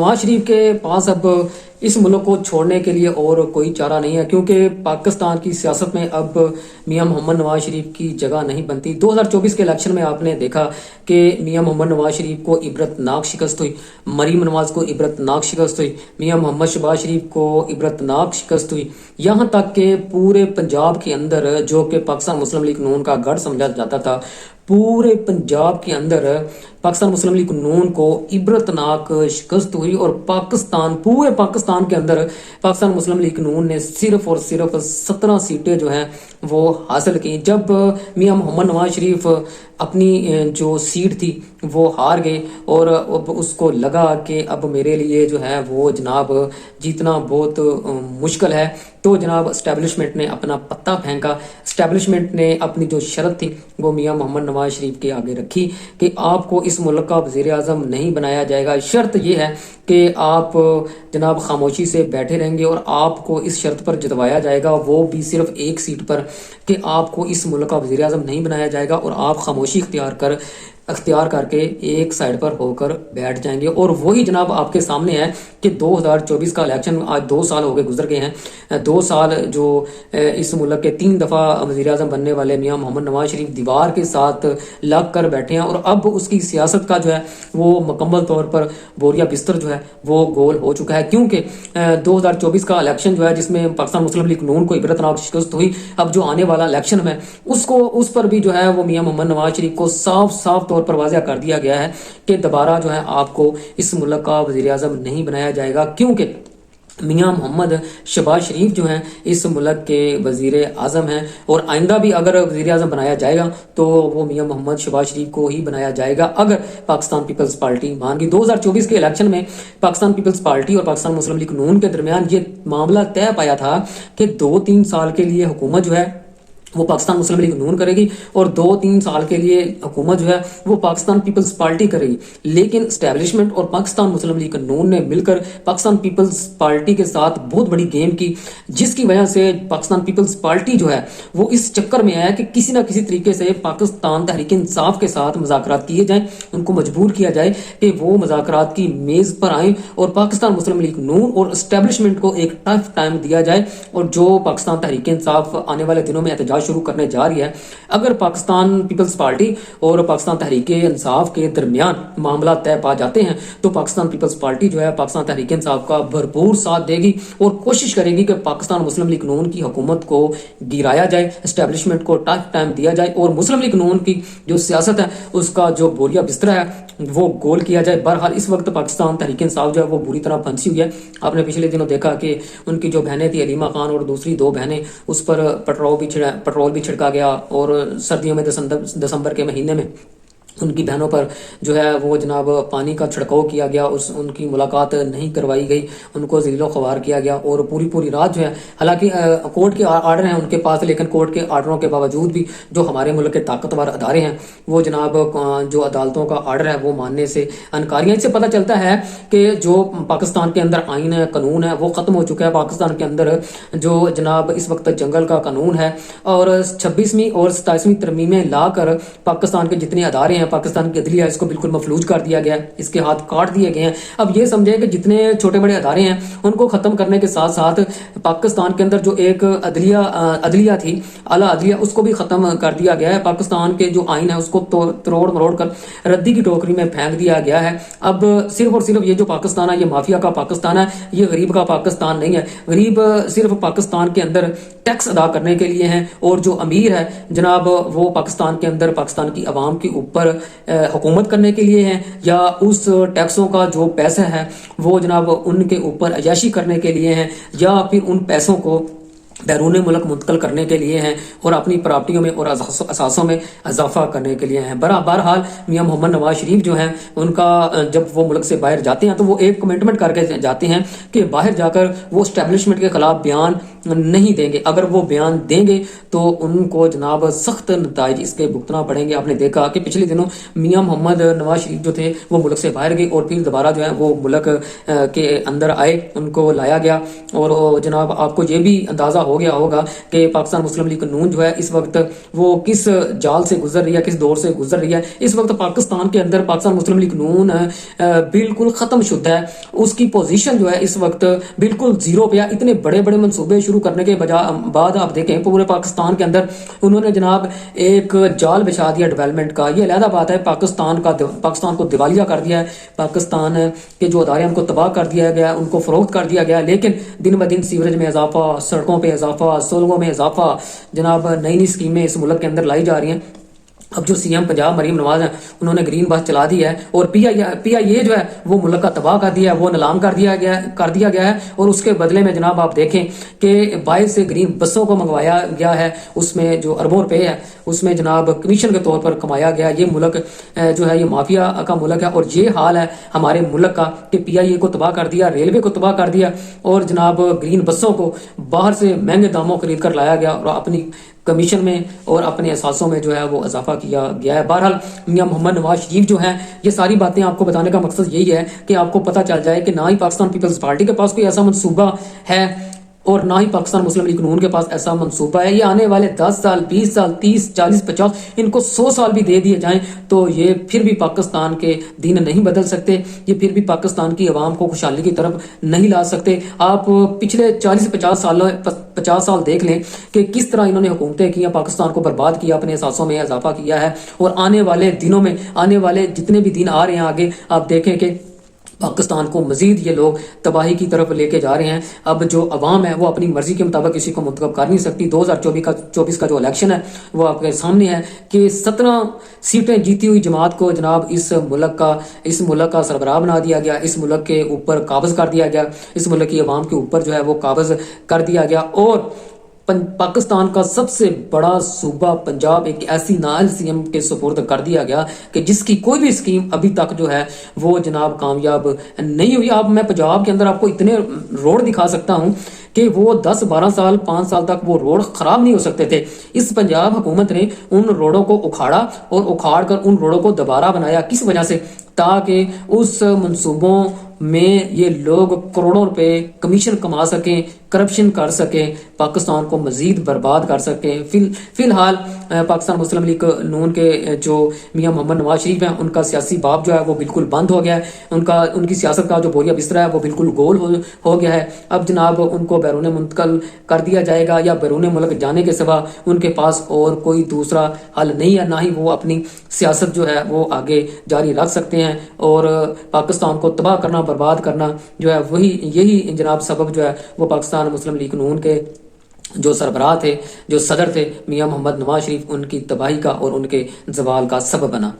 नवाज शरीफ के पास अब इस मुल्क को छोड़ने के लिए और कोई चारा नहीं है, क्योंकि पाकिस्तान की सियासत में अब मियां मोहम्मद नवाज शरीफ की जगह नहीं बनती। 2024 के इलेक्शन में आपने देखा कि मियां मोहम्मद नवाज शरीफ को इबरतनाक शिकस्त हुई, मरीम नवाज को इबरतनाक शिकस्त हुई, मियां मोहम्मद शहबाज शरीफ को इबरतनाक शिकस्त हुई। यहाँ तक कि पूरे पंजाब के अंदर, जो कि पाकिस्तान मुस्लिम लीग नून का गढ़ समझा जाता था, पूरे पंजाब के अंदर पाकिस्तान मुस्लिम लीग नून को इबरतनाक शिकस्त हुई और पूरे पाकिस्तान के अंदर पाकिस्तान मुस्लिम लीग नून ने सिर्फ और सिर्फ 17 सीटें जो हैं वो हासिल की। जब मियां मोहम्मद नवाज शरीफ अपनी जो सीट थी वो हार गए और अब उसको लगा कि अब मेरे लिए जो है वो जनाब जीतना बहुत मुश्किल है, तो जनाब एस्टेब्लिशमेंट ने अपना पत्ता फेंका। एस्टेब्लिशमेंट ने अपनी जो शर्त थी वो मियां मोहम्मद नवाज शरीफ के आगे रखी कि आपको इस मुल्क का वज़ीर आज़म नहीं बनाया जाएगा। शर्त यह है कि आप जनाब खामोशी से बैठे रहेंगे और आपको इस शर्त पर जितवाया जाएगा, वो भी सिर्फ एक सीट पर, कि आपको इस मुल्क का वज़ीर आज़म नहीं बनाया जाएगा और आप खामोशी अख्तियार करके एक साइड पर होकर बैठ जाएंगे। और वही जनाब आपके सामने है कि 2024 का इलेक्शन आज 2 साल हो गए, गुजर गए हैं 2 साल, जो इस मुल्क के 3 दफ़ा वज़ीर आज़म बनने वाले मियां मोहम्मद नवाज शरीफ दीवार के साथ लग कर बैठे हैं और अब उसकी सियासत का जो है वो मुकम्मल तौर पर बोरिया बिस्तर जो है वो गोल हो चुका है। क्योंकि 2024 का इलेक्शन जो है जिसमें पाकिस्तान मुस्लिम लीग नून को इबरतनाक शिकस्त हुई, अब जो आने वाला इलेक्शन है उस पर भी जो है वो मियां मोहम्मद नवाज शरीफ को साफ साफ तौर पर वाज़ेह कर दिया गया है कि दोबारा जो है आपको इस मुल्क का वज़ीर आज़म नहीं बनाया जाएगा, क्योंकि मियां मोहम्मद शहबाज शरीफ जो हैं इस मुल्क के वज़ीर आज़म हैं और आइंदा भी अगर वज़ीर आज़म बनाया जाएगा तो वो मियां मोहम्मद शहबाज शरीफ को ही बनाया जाएगा अगर पाकिस्तान पीपल्स पार्टी मान गई। 2024 के इलेक्शन में पाकिस्तान पीपल्स पार्टी और पाकिस्तान मुस्लिम लीग नून के दरमियान ये मामला तय पाया था कि 2-3 साल के लिए हुकूमत जो है वो पाकिस्तान मुस्लिम लीग नून करेगी और 2-3 साल के लिए हुकूमत जो है वो पाकिस्तान पीपल्स पार्टी करेगी। लेकिन एस्टेब्लिशमेंट और पाकिस्तान मुस्लिम लीग नून ने मिलकर पाकिस्तान पीपल्स पार्टी के साथ बहुत बड़ी गेम की, जिसकी वजह से पाकिस्तान पीपल्स पार्टी जो है वो इस चक्कर में आया कि किसी ना किसी तरीके से पाकिस्तान तहरीक इंसाफ के साथ मुज़ाकरात किए जाएं, उनको मजबूर किया जाए कि वो मुज़ाकरात की मेज़ पर आएँ और पाकिस्तान मुस्लिम लीग नून और एस्टेब्लिशमेंट को एक टफ टाइम दिया जाए। और जो पाकिस्तान तहरीक इंसाफ आने वाले दिनों में एहतजाज शुरू करने जा रही है, अगर पाकिस्तान पीपल्स पार्टी और पाकिस्तान तहरीक इंसाफ के दरमियान मामला तय पा जाते हैं तो पाकिस्तान पीपल्स पार्टी जो है पाकिस्तान तहरीक इंसाफ का भरपूर साथ देगी और कोशिश करेगी कि पाकिस्तान मुस्लिम लीग नून की हुकूमत को गिराया जाए, एस्टेब्लिशमेंट को टफ टाइम दिया जाए और मुस्लिम लीग नून की जो सियासत है उसका जो बोरिया बिस्तरा है वो गोल किया जाए। बहरहाल इस वक्त पाकिस्तान तहरीक इंसाफ जो है वो बुरी तरह फंसी हुई है। आपने पिछले दिनों देखा कि उनकी जो बहनें थी अलीमा खान और दूसरी 2 बहनें, उस पर पेट्रोल भी छिड़का गया और सर्दियों में दिसंबर के महीने में उनकी बहनों पर जो है वो जनाब पानी का छिड़काव किया गया, उनकी मुलाकात नहीं करवाई गई, उनको ज़लीलो ख्वार किया गया और पूरी रात जो है, हालांकि कोर्ट के आर्डर हैं उनके पास, लेकिन कोर्ट के आर्डरों के बावजूद भी जो हमारे मुल्क के ताकतवर अदारे हैं वो जनाब जो अदालतों का आर्डर है वो मानने से इनकारी हैं। इससे पता चलता है कि जो पाकिस्तान के अंदर आइन है, कानून है, वो ख़त्म हो चुका है। पाकिस्तान के अंदर जो जनाब इस वक्त जंगल का कानून है और 26वीं और 27वीं तरमीमें लाकर पाकिस्तान के जितने अदारे हैं, पाकिस्तान की अदलिया, इसको बिल्कुल मफलूज कर दिया गया है, इसके हाथ काट दिए गए हैं। अब ये समझे कि जितने छोटे बड़े अदारे हैं उनको खत्म करने के साथ साथ पाकिस्तान के अंदर जो एक अदलिया थी, आला अदलिया, उसको भी खत्म कर दिया गया है। पाकिस्तान के जो आइन है उसको तोड़ मरोड़ कर रद्दी की टोकरी में फेंक दिया गया है। अब सिर्फ और सिर्फ ये जो पाकिस्तान है ये माफिया का पाकिस्तान है, ये गरीब का पाकिस्तान नहीं है। गरीब सिर्फ पाकिस्तान के अंदर टैक्स अदा करने के लिए हैं और जो अमीर है जनाब वो पाकिस्तान के अंदर पाकिस्तान की आवाम के ऊपर हुकूमत करने के लिए हैं, या उस टैक्सों का जो पैसा है वो जनाब उनके ऊपर अयाशी करने के लिए हैं, या फिर उन पैसों को बैरून मुल्क मुंतकिल करने के लिए हैं और अपनी प्रॉपर्टियों में और असासों में इजाफा करने के लिए हैं। बहरहाल मियां मोहम्मद नवाज शरीफ जो हैं उनका जब वो मुल्क से बाहर जाते हैं तो वो एक कमिटमेंट करके जाते हैं कि बाहर जाकर वो एस्टेब्लिशमेंट के खिलाफ बयान नहीं देंगे। अगर वो बयान देंगे तो उनको जनाब सख्त नताइज इसके भुगतना पड़ेंगे। आपने देखा कि पिछले दिनों मियां मोहम्मद नवाज शरीफ जो थे वो मुल्क से बाहर गए और फिर दोबारा जो है वो मुल्क के अंदर आए, उनको लाया गया और जनाब आपको ये भी अंदाजा ہو گیا ہوگا کہ پاکستان مسلم لیگ نون جو ہے اس وقت وہ کس جال سے گزر رہی ہے، کس دور سے گزر رہی ہے۔ اس وقت پاکستان کے اندر پاکستان مسلم لیگ نون بالکل ختم شدہ ہے، اس کی پوزیشن جو ہے اس وقت بالکل زیرو پہ ہے۔ اتنے بڑے بڑے منصوبے شروع کرنے کے بعد آپ دیکھیں پورے پاکستان کے اندر انہوں نے جناب ایک جال بچھا دیا ڈیولپمنٹ کا۔ یہ علیحدہ بات ہے، پاکستان کو دیوالیہ کر دیا ہے، پاکستان کے جو ادارے ان کو تباہ کر دیا گیا، ان کو فروخت کر دیا گیا، لیکن دن بہ دن سیوریج میں اضافہ، سڑکوں پہ اضافہ، سولگوں میں اضافہ، جناب نئی نئی اسکیمیں اس ملک کے اندر لائی جا رہی ہیں۔ اب جو سی ایم پنجاب مریم نواز ہیں انہوں نے گرین بس چلا دی ہے، اور پی آئی اے جو ہے وہ ملک کا تباہ کر دیا ہے، وہ نیلام کر دیا گیا ہے، اور اس کے بدلے میں جناب آپ دیکھیں کہ باہر سے گرین بسوں کو منگوایا گیا ہے، اس میں جو اربوں روپے ہے اس میں جناب کمیشن کے طور پر کمایا گیا۔ یہ ملک جو ہے یہ مافیا کا ملک ہے، اور یہ حال ہے ہمارے ملک کا کہ پی آئی اے کو تباہ کر دیا، ریلوے کو تباہ کر دیا، اور جناب گرین بسوں کو باہر سے مہنگے داموں خرید کر لایا گیا، اور اپنی کمیشن میں اور اپنے احساسوں میں جو ہے وہ اضافہ کیا گیا ہے۔ بہرحال میاں محمد نواز شریف جو ہیں، یہ ساری باتیں آپ کو بتانے کا مقصد یہی ہے کہ آپ کو پتہ چل جائے کہ نہ ہی پاکستان پیپلز پارٹی کے پاس کوئی ایسا منصوبہ ہے، اور نہ ہی پاکستان مسلم لیگ نون کے پاس ایسا منصوبہ ہے۔ یہ آنے والے 10 سال 20 سال 30 40 50 ان کو 100 سال بھی دے دیے جائیں تو یہ پھر بھی پاکستان کے دین نہیں بدل سکتے، یہ پھر بھی پاکستان کی عوام کو خوشحالی کی طرف نہیں لا سکتے۔ آپ پچھلے 40 سے 50 سال دیکھ لیں کہ کس طرح انہوں نے حکومتیں کی، پاکستان کو برباد کیا، اپنے احساسوں میں اضافہ کیا ہے، اور آنے والے دنوں میں، آنے والے جتنے بھی دن آ رہے ہیں آگے، آپ دیکھیں کہ پاکستان کو مزید یہ لوگ تباہی کی طرف لے کے جا رہے ہیں۔ اب جو عوام ہے وہ اپنی مرضی کے مطابق کسی کو منتخب کر نہیں سکتی۔ 2024 کا جو الیکشن ہے وہ آپ کے سامنے ہے کہ 17 سیٹیں جیتی ہوئی جماعت کو جناب اس ملک کا سربراہ بنا دیا گیا، اس ملک کے اوپر قابض کر دیا گیا، اس ملک کی عوام کے اوپر جو ہے وہ قابض کر دیا گیا، اور پاکستان کا سب سے بڑا صوبہ پنجاب ایک ایسی نائل سی ایم کے سپرد کر دیا گیا کہ جس کی کوئی بھی اسکیم ابھی تک جو ہے وہ جناب کامیاب نہیں ہوئی۔ میں پنجاب کے اندر آپ کو اتنے روڈ دکھا سکتا ہوں کہ وہ 10 12 سال 5 سال تک وہ روڈ خراب نہیں ہو سکتے تھے۔ اس پنجاب حکومت نے ان روڈوں کو اکھاڑا، اور اکھاڑ کر ان روڈوں کو دوبارہ بنایا، کس وجہ سے؟ تاکہ اس منصوبوں میں یہ لوگ کروڑوں روپے کمیشن کما سکیں، کرپشن کر سکیں، پاکستان کو مزید برباد کر سکیں۔ فی الحال پاکستان مسلم لیگ نون کے جو میاں محمد نواز شریف ہیں ان کا سیاسی باب جو ہے وہ بالکل بند ہو گیا ہے، ان کی سیاست کا جو بوریا بستر ہے وہ بالکل گول ہو گیا ہے۔ اب جناب ان کو بیرون منتقل کر دیا جائے گا، یا بیرون ملک جانے کے سوا ان کے پاس اور کوئی دوسرا حل نہیں ہے، نہ ہی وہ اپنی سیاست جو ہے وہ آگے جاری رکھ سکتے ہیں، اور پاکستان کو تباہ کرنا، برباد کرنا جو ہے یہی جناب سبب جو ہے وہ پاکستان مسلم لیگ نون کے جو سربراہ تھے، جو صدر تھے میاں محمد نواز شریف، ان کی تباہی کا اور ان کے زوال کا سبب بنا۔